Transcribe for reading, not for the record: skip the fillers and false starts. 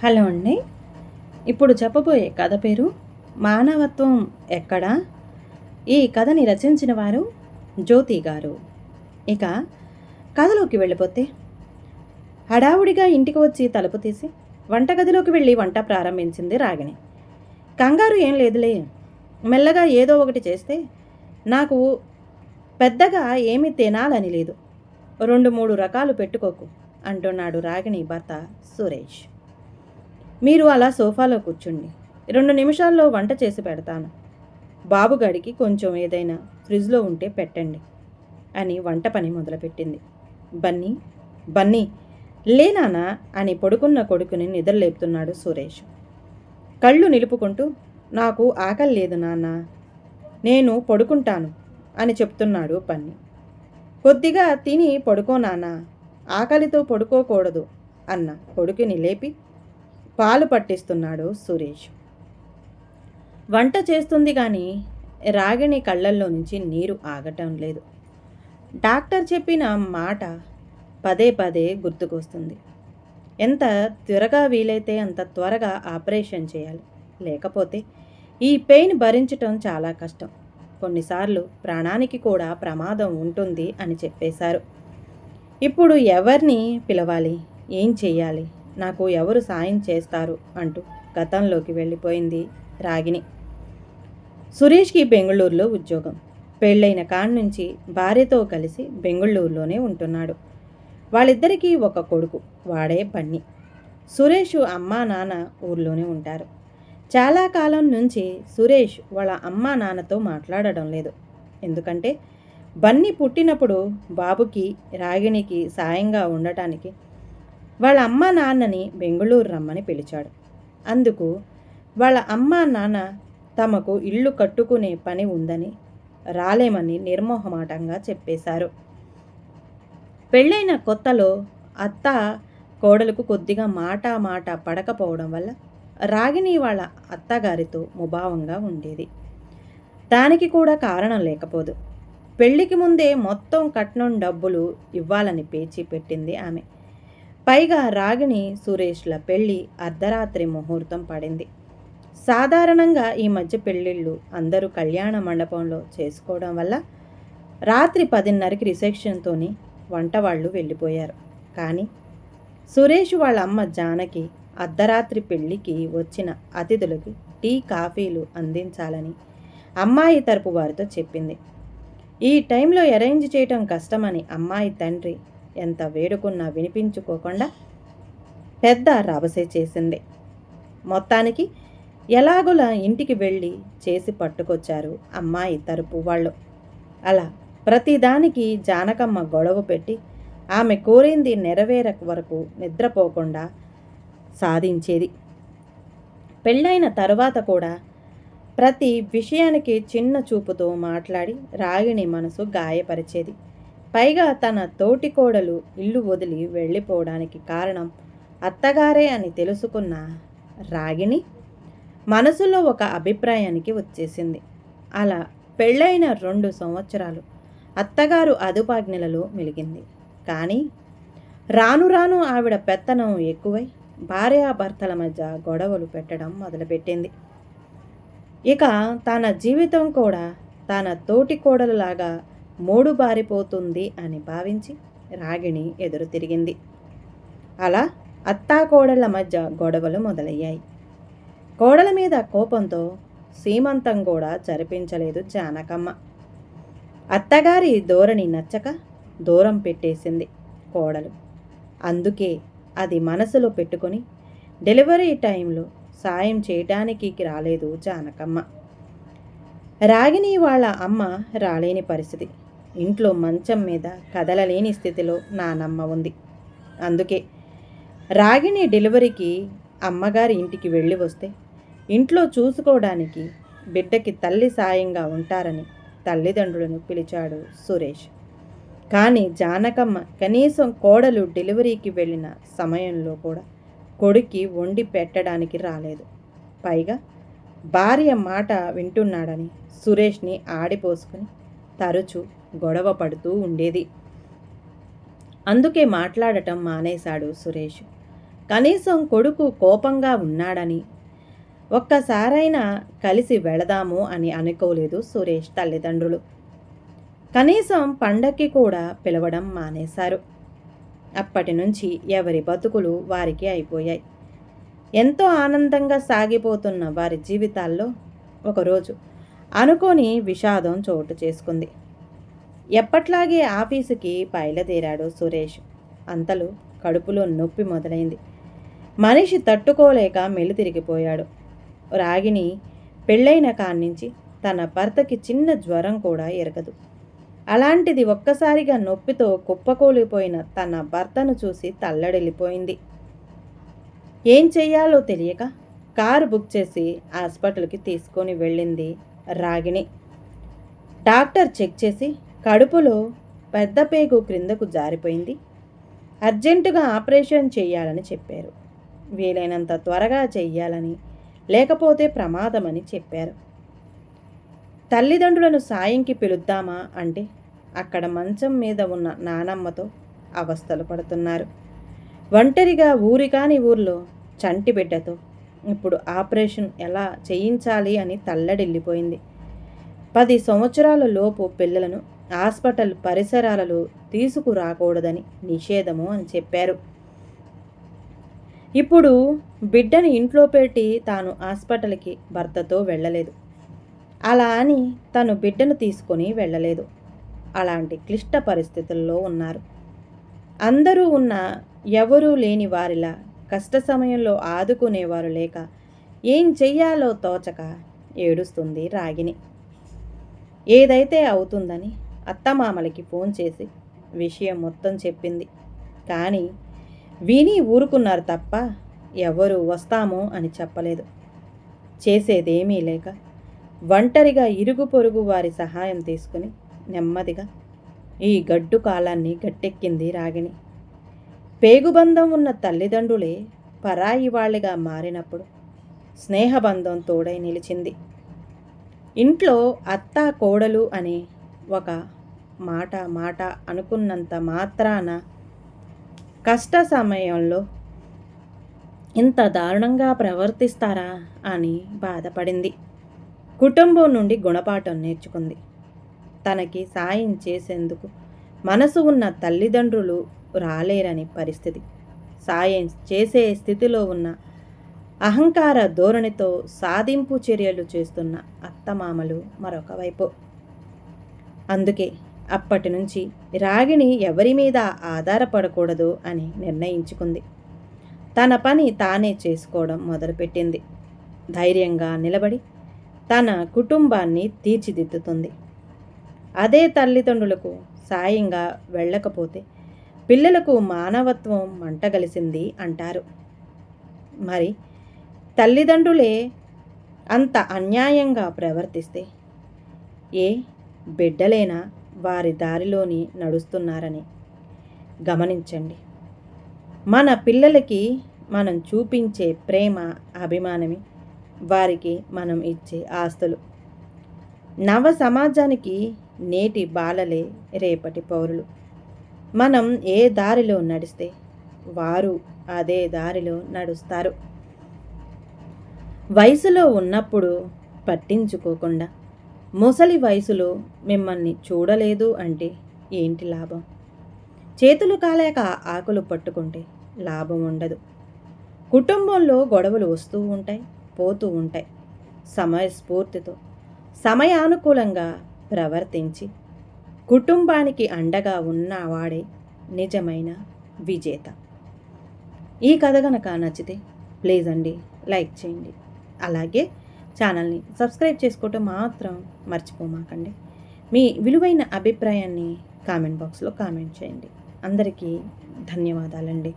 Hello అండి. ఇప్పుడు చెప్పబోయే కథ పేరు 'మానవత్వం ఎక్కడా?' ఈ కథని రచించిన వారు జ్యోతి గారు. ఇక కథలోకి వెళ్ళిపోతే, హడావుడిగా ఇంటికి వచ్చి తలుపు తీసి వంటగదిలోకి వెళ్ళి వంట ప్రారంభించింది రాగిణి. కంగారు ఏం లేదులే, మెల్లగా ఏదో ఒకటి చేస్తే నాకు పెద్దగా ఏమీ తినాలని లేదు. 2-3 రకాలు పెట్టుకోకు అంటున్నాడు రాగిణి భర్త సురేష్. మీరు అలా సోఫాలో కూర్చుండి, 2 నిమిషాల్లో వంట చేసి పెడతాను. బాబుగాడికి కొంచెం ఏదైనా ఫ్రిడ్జ్లో ఉంటే పెట్టండి అని వంట పని మొదలుపెట్టింది. బన్నీ బన్నీ లేనానా అని పడుకున్న కొడుకుని నిద్రలేపుతున్నాడు సురేష్. కళ్ళు నిలుపుకుంటూ, నాకు ఆకలి లేదు నాన్న, నేను పడుకుంటాను అని చెప్తున్నాడు బన్నీ. కొద్దిగా తిని పడుకో నాన్న, ఆకలితో పడుకోకూడదు అన్న కొడుకుని లేపి పాలు పట్టిస్తున్నాడు సురేష్. వంట చేస్తుంది కానీ రాగిణి కళ్ళల్లో నుంచి నీరు ఆగటం లేదు. డాక్టర్ చెప్పిన మాట పదే పదే గుర్తుకొస్తుంది. ఎంత త్వరగా వీలైతే అంత త్వరగా ఆపరేషన్ చేయాలి, లేకపోతే ఈ పెయిన్ భరించటం చాలా కష్టం, కొన్నిసార్లు ప్రాణానికి కూడా ప్రమాదం ఉంటుంది అని చెప్పేశారు. ఇప్పుడు ఎవరిని పిలవాలి, ఏం చెయ్యాలి, నాకు ఎవరు సాయం చేస్తారు అంటూ గతంలోకి వెళ్ళిపోయింది రాగిణి. సురేష్కి బెంగళూరులో ఉద్యోగం. పెళ్ళైన కాడి నుంచి భార్యతో కలిసి బెంగళూరులోనే ఉంటున్నాడు. వాళ్ళిద్దరికీ ఒక కొడుకు, వాడే బన్నీ. సురేష్ అమ్మా నాన్న ఊర్లోనే ఉంటారు. చాలా కాలం నుంచి సురేష్ వాళ్ళ అమ్మా నాన్నతో మాట్లాడడం లేదు. ఎందుకంటే బన్నీ పుట్టినప్పుడు బాబుకి రాగిణికి సాయంగా ఉండటానికి వాళ్ళ అమ్మా నాన్నని బెంగళూరు రమ్మని పిలిచాడు. అందుకు వాళ్ళ అమ్మా నాన్న తమకు ఇల్లు కట్టుకునే పని ఉందని రాలేమని నిర్మోహమాటంగా చెప్పేశారు. పెళ్ళైన కొత్తలో అత్త కోడలకు కొద్దిగా మాట పడకపోవడం వల్ల రాగిణి వాళ్ళ అత్తగారితో ముభావంగా ఉండేది. దానికి కూడా కారణం లేకపోదు. పెళ్లికి ముందే మొత్తం కట్నం డబ్బులు ఇవ్వాలని పేచి పెట్టింది ఆమె. పైగా రాగిణి సురేష్ల పెళ్ళి అర్ధరాత్రి ముహూర్తం పడింది. సాధారణంగా ఈ మధ్య పెళ్ళిళ్ళు అందరూ కళ్యాణ మండపంలో చేసుకోవడం వల్ల రాత్రి 10:30కి రిసెప్షన్తోని వంట వాళ్ళు వెళ్ళిపోయారు. కానీ సురేష్ వాళ్ళ అమ్మ జానకి అర్ధరాత్రి పెళ్ళికి వచ్చిన అతిథులకి టీ కాఫీలు అందించాలని అమ్మాయి తరపు వారితో చెప్పింది. ఈ టైంలో అరేంజ్ చేయటం కష్టమని అమ్మాయి తండ్రి ఎంత వేడుకున్నా వినిపించుకోకుండా పెద్ద రభసే చేసింది. మొత్తానికి ఎలాగోలా ఇంటికి వెళ్ళి చేసి పట్టుకొచ్చారు అమ్మాయి తరపు వాళ్ళు. అలా ప్రతిదానికి జానకమ్మ గొడవ పెట్టి ఆమె కోరింది నెరవేర వరకు నిద్రపోకుండా సాధించేది. పెళ్ళైన తరువాత కూడా ప్రతి విషయానికి చిన్న చూపుతో మాట్లాడి రాగిణి మనసు గాయపరిచేది. పైగా తన తోటికోడలు ఇల్లు వదిలి వెళ్ళిపోవడానికి కారణం అత్తగారే అని తెలుసుకున్న రాగిణి మనసులో ఒక అభిప్రాయానికి వచ్చేసింది. అలా పెళ్ళైన 2 సంవత్సరాలు అత్తగారు అదుపాజ్ఞలలో మెలిగింది. కానీ రాను రాను ఆవిడ పెత్తనం ఎక్కువై భార్యాభర్తల మధ్య గొడవలు పెట్టడం మొదలుపెట్టింది. ఇక తన జీవితం కూడా తన తోటికోడలులాగా మూడు బారిపోతుంది అని భావించి రాగిణి ఎదురు తిరిగింది. అలా అత్తాకోడళ్ల మధ్య గొడవలు మొదలయ్యాయి. కోడల మీద కోపంతో సీమంతం కూడా జరిపించలేదు జానకమ్మ. అత్తగారి ధోరణి నచ్చక దూరం పెట్టేసింది కోడలు. అందుకే అది మనసులో పెట్టుకొని డెలివరీ టైంలో సాయం చేయటానికి రాలేదు జానకమ్మ. రాగిణి వాళ్ళ అమ్మ రాలేని పరిస్థితి. ఇంట్లో మంచం మీద కదలలేని స్థితిలో నానమ్మ ఉంది. అందుకే రాగిణి డెలివరీకి అమ్మగారి ఇంటికి వెళ్ళి వస్తే ఇంట్లో చూసుకోవడానికి బిడ్డకి తల్లి సాయంగా ఉంటారని తల్లిదండ్రులను పిలిచాడు సురేష్. కానీ జానకమ్మ కనీసం కోడలు డెలివరీకి వెళ్ళిన సమయంలో కూడా కొడుక్కి వండి పెట్టడానికి రాలేదు. పైగా భార్య మాట వింటున్నాడని సురేష్ని ఆడిపోసుకుని తరచూ గొడవ పడుతూ ఉండేది. అందుకే మాట్లాడటం మానేశాడు సురేష్. కనీసం కొడుకు కోపంగా ఉన్నాడని ఒక్కసారైనా కలిసి వెళదాము అని అనుకోలేదు సురేష్ తల్లిదండ్రులు. కనీసం పండక్కి కూడా పిలవడం మానేశారు. అప్పటి నుంచి ఎవరి బతుకులు వారికి అయిపోయాయి. ఎంతో ఆనందంగా సాగిపోతున్న వారి జీవితాల్లో ఒకరోజు అనుకోని విషాదం చోటు చేసుకుంది. ఎప్పట్లాగే ఆఫీసుకి బయలుదేరాడు సురేష్. అంతలో కడుపులో నొప్పి మొదలైంది. మనిషి తట్టుకోలేక మెలితిరిగిపోయాడు. రాగిణి పెళ్ళైన కాన్నించి తన భర్తకి చిన్న జ్వరం కూడా ఎరగదు. అలాంటిది ఒక్కసారిగా నొప్పితో కుప్పకూలిపోయిన తన భర్తను చూసి తల్లడిల్లిపోయింది. ఏం చెయ్యాలో తెలియక కారు బుక్ చేసి హాస్పిటల్కి తీసుకొని వెళ్ళింది రాగిణి. డాక్టర్ చెక్ చేసి కడుపులో పెద్ద పేగు క్రిందకు జారిపోయింది, అర్జెంటుగా ఆపరేషన్ చేయాలని చెప్పారు. వీలైనంత త్వరగా చెయ్యాలని, లేకపోతే ప్రమాదమని చెప్పారు. తల్లిదండ్రులను సాయంకి పిలుద్దామా అంటే అక్కడ మంచం మీద ఉన్న నానమ్మతో అవస్థలు పడుతున్నారు. ఒంటరిగా ఊరి కాని ఊర్లో చంటి బిడ్డతో ఇప్పుడు ఆపరేషన్ ఎలా చేయించాలి అని తల్లడిల్లిపోయింది. 10 సంవత్సరాల లోపు పిల్లలను హాస్పిటల్ పరిసరాలలో తీసుకురాకూడదని నిషేధము అని చెప్పారు. ఇప్పుడు బిడ్డని ఇంట్లో పెట్టి తాను హాస్పిటల్కి భర్తతో వెళ్ళలేదు. అలా అని తను బిడ్డను తీసుకొని వెళ్ళలేదు. అలాంటి క్లిష్ట పరిస్థితుల్లో ఉన్నారు. అందరూ ఉన్న ఎవరూ లేని వారిలా కష్ట సమయంలో ఆదుకునేవారు లేక ఏం చెయ్యాలో తోచక ఏడుస్తుంది రాగిణి. ఏదైతే అవుతుందని అత్తమామలకి ఫోన్ చేసి విషయం మొత్తం చెప్పింది. కానీ విని ఊరుకున్నారు తప్ప ఎవరు వస్తామో అని చెప్పలేదు. చేసేదేమీ లేక ఒంటరిగా ఇరుగు పొరుగు వారి సహాయం తీసుకుని నెమ్మదిగా ఈ గడ్డు కాలాన్ని గట్టెక్కింది రాగిణి. పేగుబంధం ఉన్న తల్లిదండ్రులే పరాయి వాళ్ళిగా మారినప్పుడు స్నేహబంధం తోడై నిలిచింది. ఇంట్లో అత్త కోడలు అనే ఒక మాట అనుకున్నంత మాత్రాన కష్ట సమయంలో ఇంత దారుణంగా ప్రవర్తిస్తారా అని బాధపడింది. కుటుంబం నుండి గుణపాఠం నేర్చుకుంది. తనకి సాయం చేసేందుకు మనసు ఉన్న తల్లిదండ్రులు రాలేరని పరిస్థితి. సాయం చేసే స్థితిలో ఉన్న అహంకార ధోరణితో సాధింపు చర్యలు చేస్తున్న అత్తమామలు మరొక వైపు. అందుకే అప్పటి నుంచి రాగిణి ఎవరి మీద ఆధారపడకూడదు అని నిర్ణయించుకుంది. తన పని తానే చేసుకోవడం మొదలుపెట్టింది. ధైర్యంగా నిలబడి తన కుటుంబాన్ని తీర్చిదిద్దుతుంది. అదే తల్లిదండ్రులకు సాయంగా వెళ్ళకపోతే పిల్లలకు మానవత్వం మంటగలిసింది అంటారు. మరి తల్లిదండ్రులే అంత అన్యాయంగా ప్రవర్తిస్తే ఏ బిడ్డలేనా వారి దారిలోని నడుస్తున్నారని గమనించండి. మన పిల్లలకి మనం చూపించే ప్రేమ, అభిమానమే వారికి మనం ఇచ్చే ఆస్తులు. నవ సమాజానికి నేటి బాలలే రేపటి పౌరులు. మనం ఏ దారిలో నడిస్తే వారు అదే దారిలో నడుస్తారు. వయసులో ఉన్నప్పుడు పట్టించుకోకుండా ముసలి వయసులో మిమ్మల్ని చూడలేదు అంటే ఏంటి లాభం? చేతులు కాలేక ఆకులు పట్టుకుంటే లాభం ఉండదు. కుటుంబంలో గొడవలు వస్తూ ఉంటాయి, పోతూ ఉంటాయి. సమయస్ఫూర్తితో సమయానుకూలంగా ప్రవర్తించి కుటుంబానికి అండగా ఉన్నవాడే నిజమైన విజేత. ఈ కథ కనుక నచ్చితే ప్లీజ్ అండి లైక్ చేయండి. అలాగే ఛానల్ని సబ్స్క్రైబ్ చేసుకోవటం మాత్రం మర్చిపోమాకండి. మీ విలువైన అభిప్రాయాన్ని కామెంట్ బాక్స్లో కామెంట్ చేయండి. అందరికీ ధన్యవాదాలండి.